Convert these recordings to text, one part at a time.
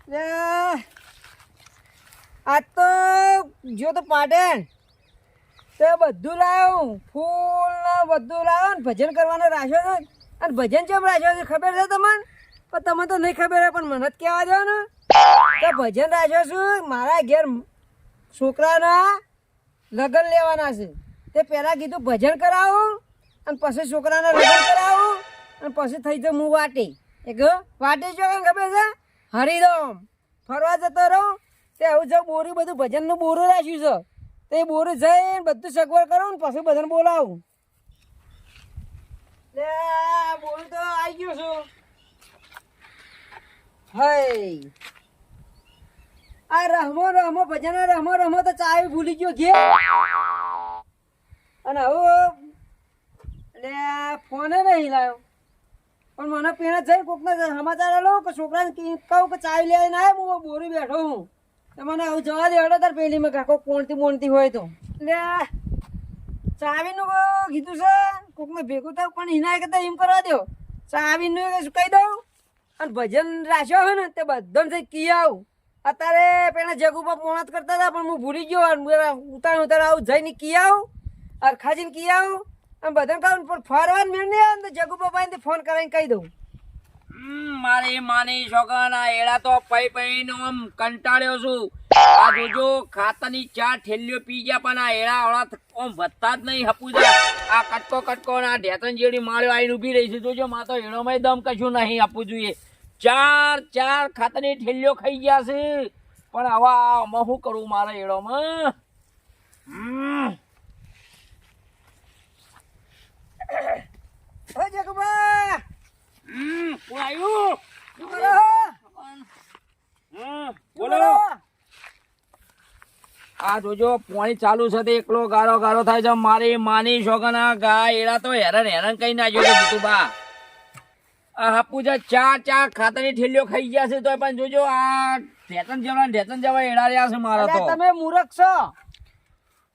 આજ તો જો તો પાટણ તે બધું લાવ્યો ફૂલ ને બધું લાવ્યો ને ભજન કરવાનો રાખ્યો છે. અને ભજન કેમ રાખ્યો છે ખબર છે તમને? પણ તમે તો નહીં ખબર હોય, પણ મને જ કહેવા દો ને કે ભજન રાખ્યો છું. મારા ઘેર છોકરાના લગ્ન લેવાના છે. તે પહેલાં કીધું ભજન કરાવું અને પછી છોકરાના લગ્ન કરાવું અને પછી થઈ જાઉં હું વાટે. એક વાટે જો ખબર છે હરિદોમ ફરવા જતો રહું તે આવું જાઉં બોરું બધું ભજનનું બોરું રાખ્યું છે. તે બોરું જઈને બધું સગવડ કરું ને પછી બધાને બોલાવું. બોરું તો આવી ગયું છું. હઈ આ રહમો ભજન રહમો તો ચાવી ભૂલી ગયો ઘેર. અને હવે એટલે ફોને નહીં લાવ્યો. પણ મને પેલા જઈ કોકના સમાચાર આલો કે છોકરાને કહું કે ચાવી લઈને આવ્યો હું બોરી બેઠો હું. તો મને આવું જવા દે હડો તાર પેલી મેં કાકો કોણતી હોય તો. એટલે ચાવીનું કીધું છે કોકને ભેગું થાય પણ એના કરતા એમ કરવા દો ચાવીનું કહી દઉં અને ભજન રાખ્યો હોય ને તે બધાને જઈ કી આવું. અત્યારે પેલા જગુપા પોણત કરતા હતા પણ હું ભૂલી ગયો. ઉતાર આવું જઈને કી આવું અરખાજીને કી આવું અને બધાને કહું પણ ફરવાનું મેળ નહીં આવે તો જગુપા ભાઈને ફોન કરાવીને કહી દઉં. મારી માની છોકરાના એડા તો પઈ નો આમ કંટાળ્યો છું. આ જોજો ખાતાની 4 થેલીઓ પી ગયા પણ આ એડા ઓળા આમ વધતા જ નહીં હપુજા. આ કટકો ના ઢેતન જેડી માળ્યો આઈને ઊભી રહી છે. જોજો માં તો એડોમાં દમ કશું નહીં આપવું જોઈએ. 4 ખાતાની થેલીઓ ખાઈ ગયા છે પણ હવે આમાં શું કરું મારા એડોમાં? ઓ જગુબા કોણ આવ્યું? શું કરો? બોલો. આ જોજો પાણી ચાલુ છે તે એકલો ગારો થાય છે. મારી માની છોકરાના ગાય એડા તો હેરાન કઈ નાખ્યો છે જીતુબા. આ હાપુજા 4 ખાતાની થેલીઓ ખાઈ ગયા છે તો પણ જોજો આ ઢેતન જેવા એડા રહ્યા છે મારા તો. તમે મૂર્ખ છો.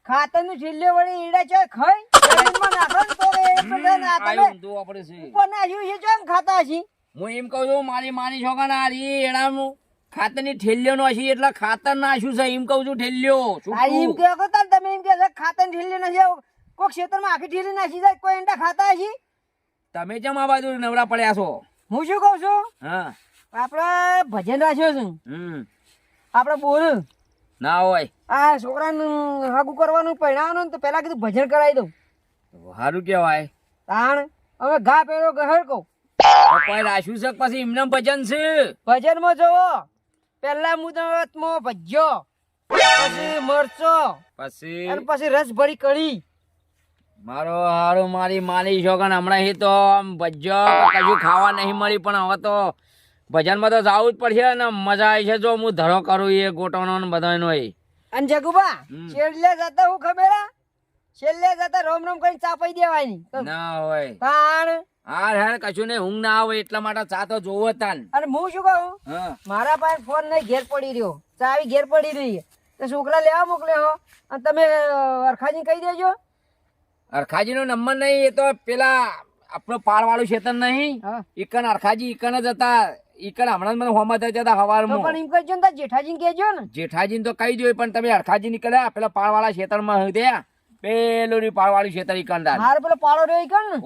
ખાતરનું છેલ્લે વળી ઈડા છે ખાઈ જમીનમાં નાખો ને તો એ બધા ના તમે ઊંધું આપણે છે. ઉપર નાખ્યું છે કેમ ખાતા છે? હું એમ કહું છું મારી માની છોકરાના આ એડાનું ખાતરની થેલીઓ નો છે એટલે ખાતર નાખ્યું છે એમ કહું છું. થેલીઓ આ એમ કહો કે તમે એમ કહો ખાતરની થેલી નથી કોઈ ક્ષેત્રમાં આખી થેલી નાખી જાય કોઈ ઈંડા ખાતા છે? તમે કેમ આ બાજુ નવરા પડ્યા છો? હું શું કહું છું હા આપડે ભજન રાખ્યો છે આપડે બોલ ના હોય આ છોકરાનું હાગું કરવાનું પહેણાવાનું તો પેલા કીધું ભજન કરાવી દઉં. સારું કેવાય. તાણ હવે ઘા પહેરો ગહર કહું કોઈ રાખ્યું છે પછી એમને ભજન છે. ભજનમાં જોવો પેલા મુદતમાં ભજ્યો પછી મરચો પછી અને પછી રસ ભરી કઢી. મારો હારું મારી માની છોકરા હમણાં તો આમ ભજ્જો કશું ખાવા નહીં મળી પણ હવે તો ભજનમાં તો જવું જ પડશે ને મજા આવી છે. જો હું ધરો કરું એ ગોટોનો ને બધાનો એ. અને જગુબા છેલ્લે જતા હું ખબર છેલ્લે જતા રોમ કરીને ચા પી દેવાની ના હોય તાણ. હા હેર કશું નહીં ઊંઘ ના આવે એટલા માટે ચા તો જોવો તાન. અને હું શું કહું હા મારા પાસે ફોન નહીં ઘેર પડી રહ્યો ચાવી ઘેર પડી રહી તો છોકરા લેવા મોકલ્યો અને તમે અરખાજી કહી દેજો. અરખાજી નો નંબર નહીં એ તો પેલા આપણો પાળ વાળું ખેતર નહીં ઈકન અરખાજી ઈકન જ હતા. ઈકન હમણાં મને હોમાં થઈ જતા હવારમાં. પણ એમ કહેજો ને જેઠાજી કહેજો ને. જેઠાજી તો કહી દો પણ તમે અરખાજી નીકળ્યા પેલા પાળ વાળા ખેતરમાં દે પેલું પાળ વાળું ખેતર ઈકન દાર હાર પેલો પાળો રહ્યો ઈકન ને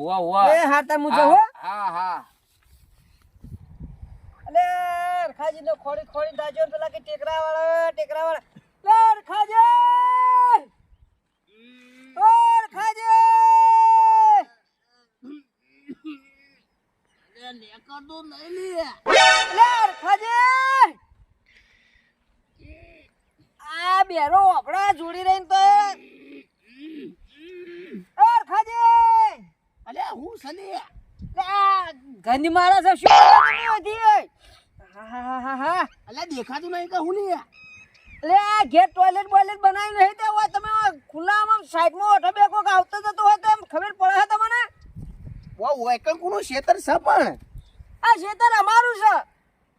એ હાતા મુજો હો. હા અલે અરખાજી નો ખોડી દાજો પેલા કે ટેકરા વાળા લે અરખાજી ઓ અરખાજી આ બેરો આપડા જોડી રહીને તો હું સની ગંદી મારા છે શું હતી દેખાતું નહીં કે હું નહીં લે ઘેર ટોયલેટ બોયલેટ બનાવી નહીં તો તમે ખુલ્લામાં સાઈડમાં ઓટો બેકો આવતો જતો હોય તો એમ ખબર પડે તમને. વેકણ કોનું ખેતર છે પણ આ ખેતર અમારું છે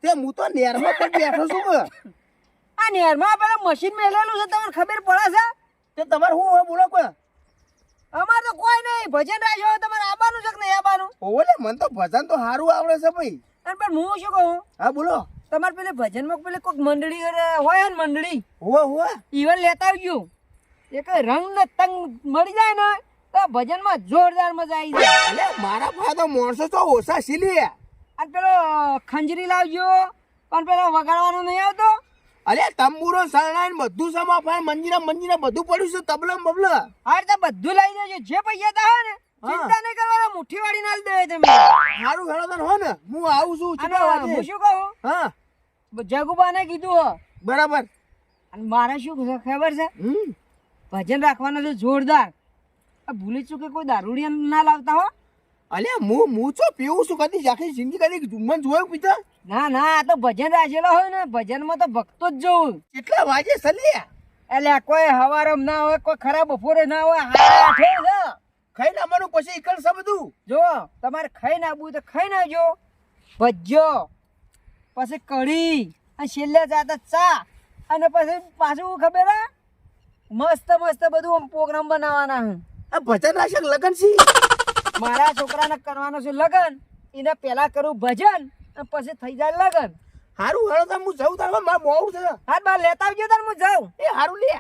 તે હું તો નેરમાં પણ બેઠો છું કે આ નેરમાં પેલા મશીન મેલેલું છે તમને ખબર પડે છે? તે તમારે શું હોય બોલો કોઈ? અમાર તો કોઈ નહીં ભજન રાખ્યો તમારે આવવાનું છે કે નહીં આવવાનું? ઓલે મને તો ભજન તો સારું આવડે છે ભાઈ. અને પણ હું શું કહું હા બોલો. તમારે પેલે ભજનમાં પેલે કોઈક મંડળી હોય ને મંડળી હોવે ઈવન લેતા આવજો. એક રંગ ને તંગ મળી જાય ને તો ભજનમાં જોરદાર મજા આવી જાય. અલે મારા પાસે તો માણસો તો ઓછા સીલી. અને પેલો ખંજરી લાવજો, પણ પેલો વગાડવાનો નહીં આવતો. અલે તંબુરો સરણાઈ બધું સમાફાય, મંજીરા બધું પડ્યું છે, તબલા બબલા. હા તો બધું લઈ જજો, જે પૈસા તા હોય ને ચિંતા નહીં કરવાના, મુઠ્ઠી વાળી ના દે તમે. સારું હેળો તને હો ને, હું આવું છું. અને કેટલા વાગે? હું શું કહું, હા જગુબાને કીધું હો. બરાબર. અને મારે શું ખબર છે, હમ ભજન રાખવાનું છે જોરદાર. આ ભૂલી ચૂકે કોઈ દારૂડિયા ના લાવતા હો. અલે હું તો પીવું છું, કદી આખી જિંદગી કદી જુમ્મન જોયું પીતા? ના ના, આ તો ભજન રાખેલો હોય ને, ભજનમાં તો ભક્તો જ જોઉં. કેટલા વાગે સલી? એટલે કોઈ હવારમ ના હોય, કોઈ ખરાબ બપોરે ના હોય, આઠે છે. ખાઈ નાખવાનું પછી ઈકણ છે બધું. જો તમારે ખાઈ નાખવું તો ખાઈ નાખજો, ભજ્જો, પછી કઢી, અને છેલ્લે જાતા ચા, અને પછી પાછું ખબર હે મસ્ત મસ્ત બધું આમ પ્રોગ્રામ બનાવવાના છે. આ ભજન રાશક લગન છે. મારા છોકરાને કરવાનો છે લગન, એને પેલા કરું ભજન અને પછી થઈ જાય લગન. હારું હેળો તો હું જઉં તાર મારે મોડું છે. હા બાર લેતા આવજો તાર, હું જાઉં. એ હારું લે.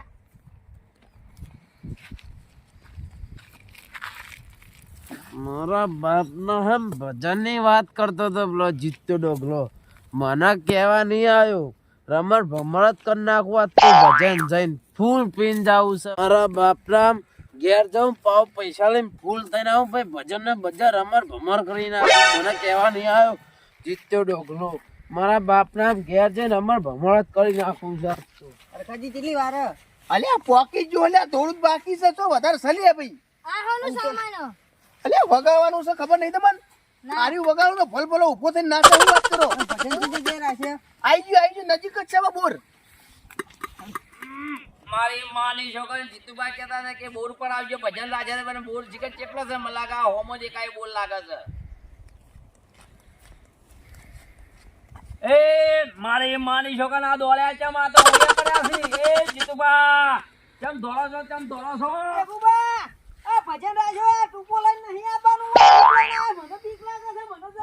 મારા બાપનો હમ ભજનની વાત કરતો હતો પેલો જીત્યો ડોગલો. મને કહેવા નહીં આવ્યો, રમણ ભમણ જ કરી નાખવા તું ભજન જઈને ફૂલ પીને જાવું છે. મારા બાપના ઘેર જાઉં, પાવ પૈસા લઈને ફૂલ થઈને આવું, ભાઈ ભજન ને બધા રમણ ભમણ કરી નાખું. મને કહેવા નહીં આવ્યો જીત્યો ડોગલો. મારા બાપના ઘેર જઈને રમણ ભમણ જ કરી નાખું છે. અરખાજી કેટલી વાર હે? અલે પોકી જો લે, થોડું જ બાકી છે, તો વધારે સલી ભાઈ. અલે વગાડવાનું છે, ખબર નહીં તમને? આર્યું વગાડવું તો ભલ ભલો ઉભો થઈને નાચે. હું વાત કરો, ભજન કઈ જગ્યાએ રાખે? આઈ ગયું નજીક જ છે બોર. મારી માની છોકરી જીતુભાઈ કહેતા હતા કે બોર પર આવજો, ભજન રાજા છે, પણ બોર જીકર કેટલો છે? મને લાગે હોમો દેખાય બોર લાગે છે. એ મારી માની છોકરા ના દોડ્યા ચમ, આ તો ઓળ્યા પડ્યા છે. એ જીતુભા ચમ દોડો છો, ચમ દોડો છો? જગુબા, આ ભજન રાખજો, આ ટૂંપો લઈને નહીં આવવાનું. મને બીક લાગે છે, મને તો.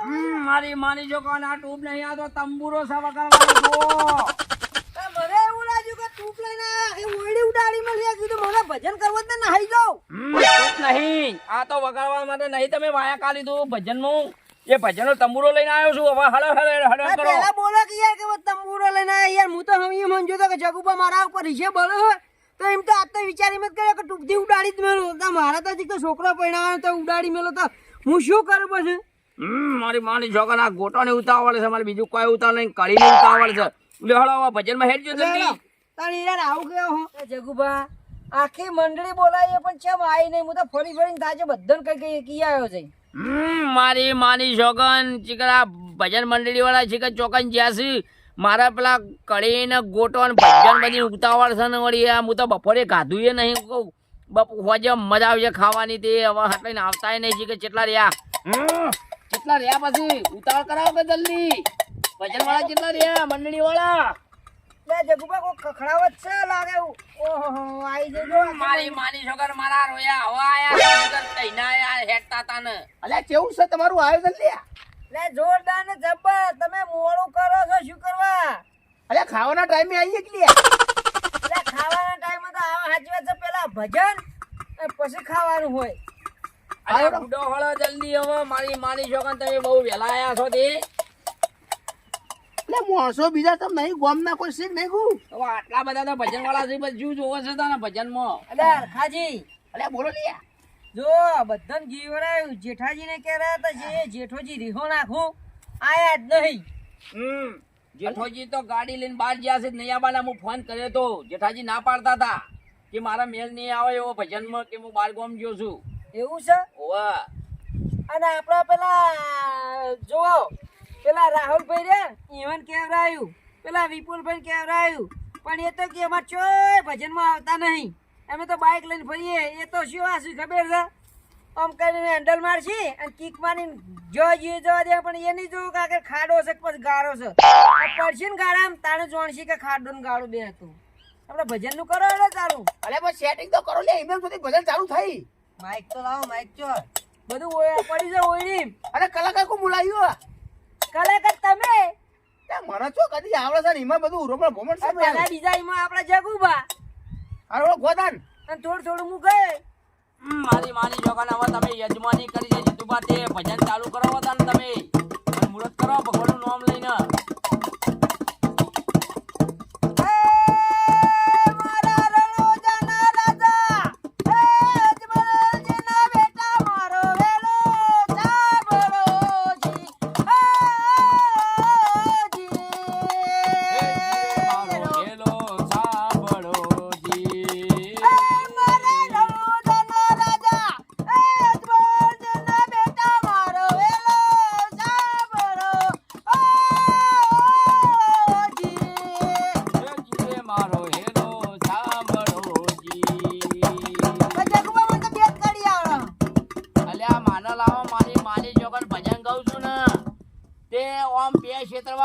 મારી માની છોકરા ના ટૂબ નહીં આવતો, તંબુરો સવા કરવાનો. મને એવું લાગ્યું કે ટૂપ લઈને એ ઓયડી ઉડાડી મળી કીધું મને ભજન કરવું જ ને નાહી જાઉં. ટૂબ નહીં, આ તો વગાડવા માટે નહીં. તમે વાયા કાઢી દીધું ભજન નું, એ ભજન નો તંબુરો લઈને આવ્યો છું. હવે હળો હળો હળો કરો. પેલા બોલો કે યાર કે તંબુરો લઈને આયા યાર. હું તો હવે એમ સમજો તો કે જગુબા મારા ઉપર રીશે બળે હોય તો એમ તો આજ તો વિચારી મત કર્યો કે ટૂપથી ઉડાડી જ મેલું. તો મારા તો હજી તો છોકરો પરણાવ્યો તો ઉડાડી મેલો, તો હું શું કરું પછી? મારી માની છોકરા ના ગોટો ને ઉતાવળ છે, મારે બીજું કોઈ ઉતાવળ નહીં, કઢી ને ઉતાવળ છે. હળો ભજન માં હેડજો જલ્દી. તારી યાર આવું કેવો હો જગુબા? આખી મંડળી બોલાવીએ પણ ચમ આવી નહીં. હું તો ફરી ફરીને તાજે બધાને કઈ કી આવ્યો છે. મારી માની છોકન ચીકરા ભજન મંડળી વાળા ચીકર ચોકન જ્યાં મારા પેલા કઢી ને ગોટો ને ભજન બધી ઉતાવળ છે ને વળી. હું તો બપોરે ખાધું એ નહીં. હોજે મજા આવશે ખાવાની. તે હવે હટલીને આવતા નહીં ચીકર કેટલા રહ્યા, કેટલા રહ્યા પછી ઉતાવળ કરાવો કે જલ્દી. ભજન વાળા કેટલા રહ્યા મંડળી વાળા? લે જગુબા કોઈ ખખડાવત છે લાગે. ઓહો આવી જજો. મારી માની છોકર મારા રોયા હવા આયા તૈના હેડતા તા ને. અલ્યા કેવું છે તમારું આયોજન લે? લે જોરદાર ને જબ્બર. તમે મોડું કરો છો શું કરવા? અલ્યા ખાવાના ટાઈમે આવીએ કે લે? લે ખાવાના ટાઈમે તો આવા સાચી વાત છે, પેલા ભજન અને પછી ખાવાનું હોય. અરે બુડો હળો જલ્દી. હવે મારી માની છોકર તમે બહુ વહેલા આયા છો તે. એટલે માણસો બીજા તમે નહીં, ગામના કોઈ શીખ નહીં ગયું? હવે આટલા બધા તો ભજન વાળા છે, બધું જોવે છે તારા ભજન માં. અલે ખાજી અલ્યા બોલો લે. જો બધાને જીવરાયું. જેઠાજીને કહે રહ્યા હતા જે જેઠોજી રીહો નાખું આયા જ નહીં. જેઠોજી તો ગાડી લઈને બહાર ગયા છે. નહીં આવવાના હું ફોન કર્યો તો, જેઠાજી ના પાડતા હતા કે મારા મેલ નહીં આવે એવો ભજનમાં, કે હું બાર ગામ ગયો છું. એવું છે? ઓવા અને આપડા પેલા જો પેલા રાહુલભાઈ રે ઈવન કેવરાયું, પેલા વિપુલભાઈ કેવરાયું, પણ એ તો કે અમાર ચોય ભજનમાં આવતા નહીં. અમે તો બાઇક લઈને ફરીએ. એ તો શું આ શું ખબર છે, આમ કરીને હેન્ડલ મારશી અને કિક મારીને જો જઈએ જવા દે. પણ એ નહીં જોયું કે આગળ ખાડો છે પછી ગાળો છે. પડશે ને ગાળામાં તાણે જોણશી કે ખાડો ને ગાળો બે હતું. આપણે ભજન નું કરો એટલે ચાલુ. અલ્યા પણ સેટિંગ તો કરો લે, એમ સુધી ભજન ચાલુ થઈ. માઇક તો લાવો, માઇક ચો બધું પડી જાય ઓયડી. અને કલાકાર કો બોલાવ્યો? કલાકાર તમે? મને શું કદી આવડે છે ને એમાં બધું રોમણ ભોમણ છે પેલા બીજા એમાં આપણે જગુબા હારો ગોદાન અને થોડું થોડું હું ગયે મારી માની છોકરા હવે તમે યજમાની કરી છે જીતુબા તે ભજન ચાલુ કરો હતા ને તમે અને મુહૂર્ત કરો ભગવાનનું નામ લઈને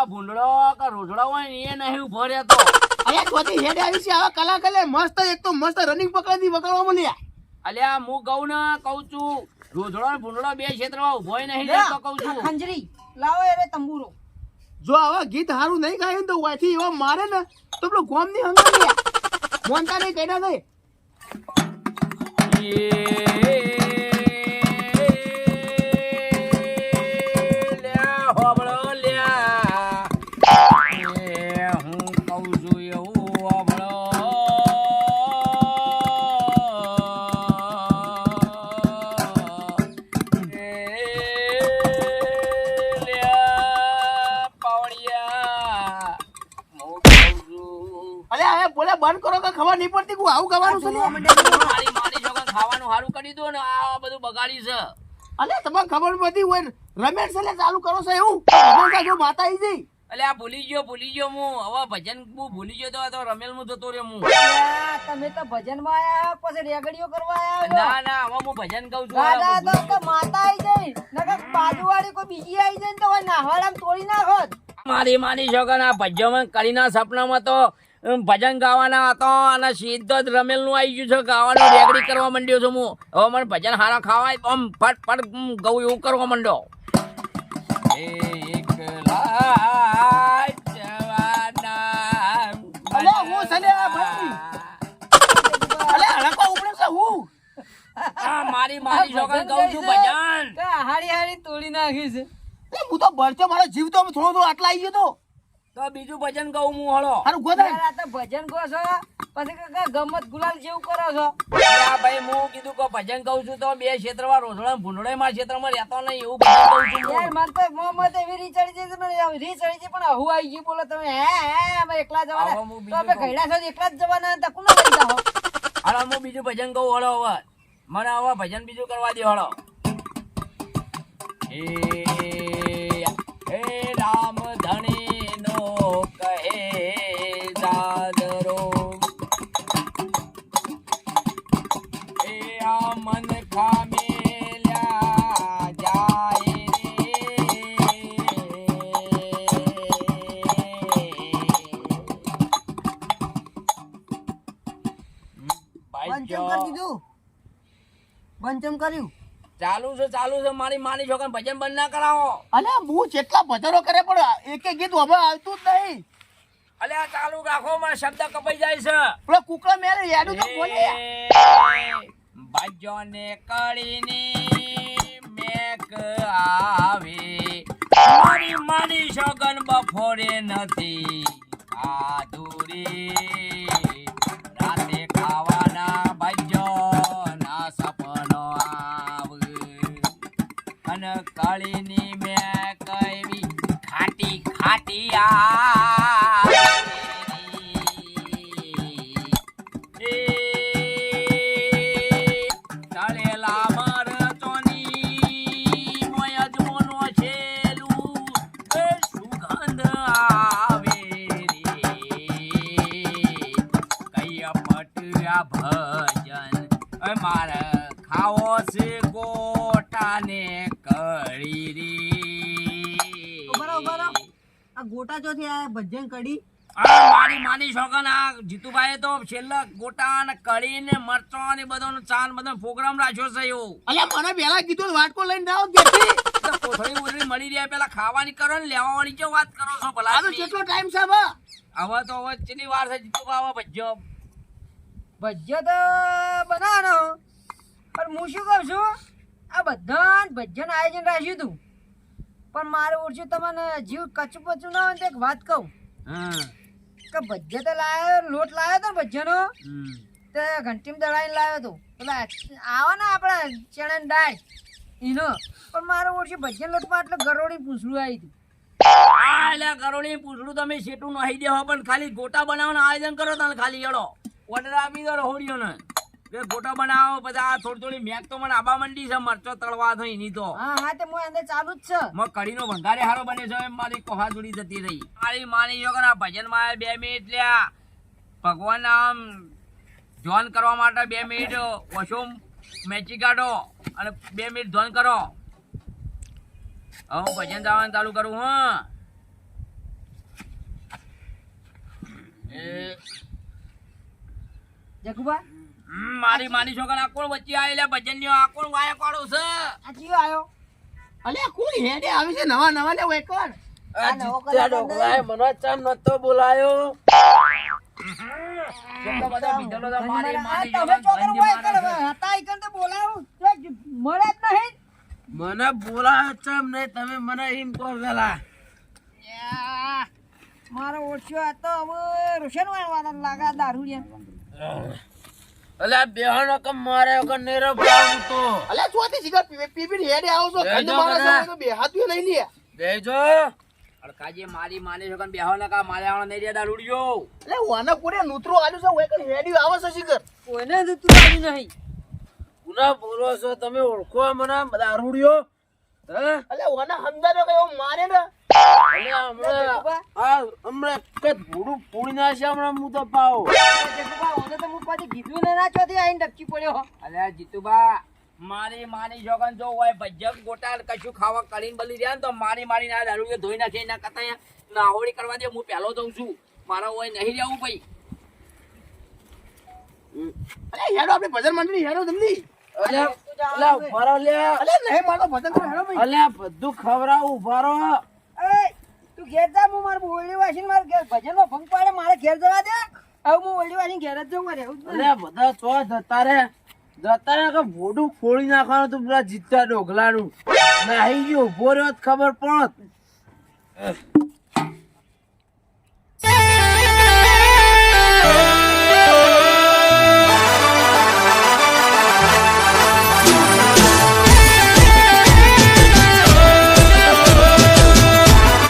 ભૂંડળો કે રોજડો હોય ને એ નહીં ઉભો રહેતો અરે ચોથી હેડ આવી છે આવા કલાકારે મસ્ત એક તો મસ્ત રનિંગ પકડી વગાડવા મળ્યા અલ્યા હું કહું ને કહું છું રોજડો ને ભૂંડળો બે ક્ષેત્રમાં ઉભો નહીં રહેતો કહું છું ખંજરી લાવો એ રે તંબુરો જો આવા ગીત હારું નહીં ગાયું તો વાયથી એવા મારે ને તો પેલો ગોમ ની હંગામ્યા મોનતા નહીં કઈના થઈ બંધ કરો કે ખબર નહીં પડતી કે આવું ગાવાનું છે મારી માની છોકરા ખાવાનું સારું કરી દો ને આ બધું બગાડી છે અલે તમને ખબર પડતી હોય ને રમેશ એટલે ચાલુ કરો છો એવું ભજન જો માતા આવી જઈ અલે આ ભૂલી ગયો હું હવે ભજન હું ભૂલી ગયો તો રમેલ માં જતો રહ્યો હું તમે તો ભજન માં આયા પછી રેગડીઓ કરવા આયા ના ના હવે હું ભજન ગાઉં છું દાદા તો માતા આવી જાય નકર બાજુવાળી કોઈ બીજી આવી જાય ને તો નાહવાડામાં તોડી નાખોત મારી માની છોકરા આ ભજન કરીના સપનામાં તો ભજન ગાવાના હતો અને સીધો જ રમેલ નું આવી ગયું છે ગાવાનું રેગડી કરવા માંડ્યો છું હું હવે મને ભજન હારા ખાવાય તો આમ ફટ ગઉ એવું કરવા માંડ્યો અલે હું સલ્યા ભાઈ અલે હળકો ઉપડે છે હું મારી માની છોકરા ગાઉં છું ભજન હાડી હાડી તોડી નાખી છે હું તો બળચો મારો જીવ તો થોડો આટલા આવી ગયો તો બીજું ભજન ગાઉં હું હળો હારું ગોદાન આ તો ભજન કહો છો પછી કાકા ગમત ગુલાલ જેવું કરો છો ભાઈ હું કીધું કે ભજન ગાઉં છું તો બે ક્ષેત્રમાં રોજડા ભૂંડળે મારા ક્ષેત્રમાં રહેતો નહીં એવું ભજન ગાઉં છું યાર મન તો મોહમ્મદ એવી રી ચડી છે પણ રી ચડી છે પણ હું આવી ગઈ બોલો તમે હે અમે એકલા જવાના આવો હું તો બીજું અમે ઘડા છો એકલા જ જવાના તકુ ના લઈ જાઓ હાલો હું બીજું ભજન ગાઉં હળો હવે મને હવે ભજન બીજું કરવા દે હળો હે રામ ધણી નો કહે દાદરો એ આ મન ખામેલ્યા જાય પંચમ કરી દીધું પંચમ કર્યું ચાલુ છે મારી માની છોકરા ભજન બંધ ના કરાવો અલે હું જેટલા ભજનો કરે પણ એક એક ગીત હવે આવતું જ નહીં અલે આ ચાલુ રાખો મારા શબ્દ કપાઈ જાય છે પેલો કુકડા મેલે યાડું તો બોલે ભજને કળીની મેક આવે મારી માની છોકન બફોરે નથી આધુરી રાતે ખાવાના ભજન સપનો આવે અને કળીની મેં કઈ ખાટી ખાટી તળેલા મરચોની મોય જ મોનો છેલું સુગંધ આવે રે કઈ પટ્યા ભજન મારે ખાવો છે ગોટાને કળી રે આ ગોટા ચોથી આ ભજન કડી મારી માની શોખન આ જીતુભાઈએ તો છેલ્લા ગોટા ને કઢી ને મરચો ને બધો ચાન બધો પ્રોગ્રામ રાખ્યો છે એવો. અલ્યા મને પેલા કીધું તો વાટકો લઈને આવો ઘેરથી. તો કોથળી બોથળી મળી રહ્યા પેલા ખાવાની કરો ને લેવાવાળી કેવું વાત કરો છો ભલા આ તો કેટલો ટાઈમ છે બા? હવે તો હવે કેટલી વાર છે જીતુભા હવે ભજ્જો ભજીયા તો બનાવવાનો પણ હું શું કહું છું આ બધા ભજન આયોજન રાખ્યું હતું પણ મારે ઓછું તમને જીવ કચું પચું ના હોય તો એક વાત કહું હા કે ભજીયા તો લાયો લોટ લાવ્યો હતો ને ભજીયાનો હમ. તે ઘંટીમાં દળાઈને લાવ્યો હતો પેલા આવે ને આપણા ચણાની દાળ એનો પણ મારે ઓછું ભજીયા લોટમાં એટલે ગરોળી પૂછડું આવી હતું આ એટલે કરોડી પૂછડું તમે શેટું નાહી દેવો પણ ખાલી ગોટા બનાવવાનું આયોજન કરો તમે ખાલી એડો ઓર્ડર આપી દો હોડીઓ ને કે ગોટા બનાવો પછી આ થોડી થોડી મેક તો મને આબા મંડી છે મરચો તળવા થઈ ની તો હા હા તે હું અંદર ચાલુ જ છે કઢીનો ભંગારે હારો બને છે એમ મારી કોહા જોડી જતી રહી મારી માની જો કે ભજન માં 2 મિનિટ લ્યા ભગવાન આમ ધ્યાન કરવા માટે 2 મિનિટ વોશરૂમ મેચી કાઢો અને 2 મિનિટ ધ્યાન કરો હવે હું ભજન ગાવાનું ચાલુ કરું હા જગુબા મારી માની છોકરા આ કોણ વચ્ચે આવેલા ભજન નો આ કોણ વાયા કાઢો છે આ ચિયો આવ્યો અલ્યા કોણ હેડે આવી છે નવા નવા લે વેકણ? આ જીત્યા ડોકલાએ મને ચમ નતો બોલાયો. કેટલા બધા બીધેલો છે મારી માની તમે છોકરા છોકરો હોય કે હતા ઈ કરતે બોલાવું તો મળે જ નહીં મને બોલાયો ચમ નહીં તમે મને એમ કહો પેલા. મારો ઓછો હતો હવે રોશન વાળવાના લાગા દારૂ રે અલ્યા બેહણો કે મારે વગર નેરો પાવું તો અલ્યા ચોથી શિકાર પીપી હેડે આવો છો બેહજો ઘરનો માણસ બધા. હોય તો બે હાથ લઈ લે. બેજો. અડકાજી મારી માની છોકરા બેહો ને કા મારે આવવાનો નહીં રેડા રૂડિયો એટલે વાના કોરે નૂતરો આલ્યું છે વેકણ હેડી આવે છે શિકાર. કોઈને જ તું આવી નહીં પુના બોલો છો તમે ઓળખો મને દારૂડિયો હે અલ્યા વાના હમદાનો કયો મારે ને અલ્યા હમણાં એક જ ભૂડું ફોડી નાખશે હમણાં હું તો પાવ. જગુબા ઓને તો હું પછી કીધું ને ના ચોથી આઈને ડબકી પડ્યો અલ્યા જીતુબા મારી માની છોકરા જો હોય ભજન ગોટા કશું ખાવા કરીને બલી રહ્યા ને તો મારી મારી ના દારૂ ધોઈ નાખે ના કતા નાહોડી કરવા દે હું પહેલો જઉં છું મારા હોય નહીં રહેવું ભાઈ અલ્યા હેડો આપણે ભજન મંડળી હેડો જલ્દી. અલ્યા ઉભારો લે અલ્યા નહીં મારો ભજન તો હેડો ભાઈ. અલ્યા બધું ખવડાવું ઉભારો. એ તું ઘેર જા હું મારે ઓળી વાસીને મારે ઘેર ભજનનો ભંગ પાડે મારે ઘેર જવા દે હવે હું ઓળી વાસીને ઘેર જ જવું મારે એવું જ નહીં. અલ્યા બધા ચો જતા રે કે ભૂડું ફોડી નાખવાનું તું પેલા જીત્યા ડોગલાનું નાહી ગયો ઉભો રહ્યો તો ખબર પડત.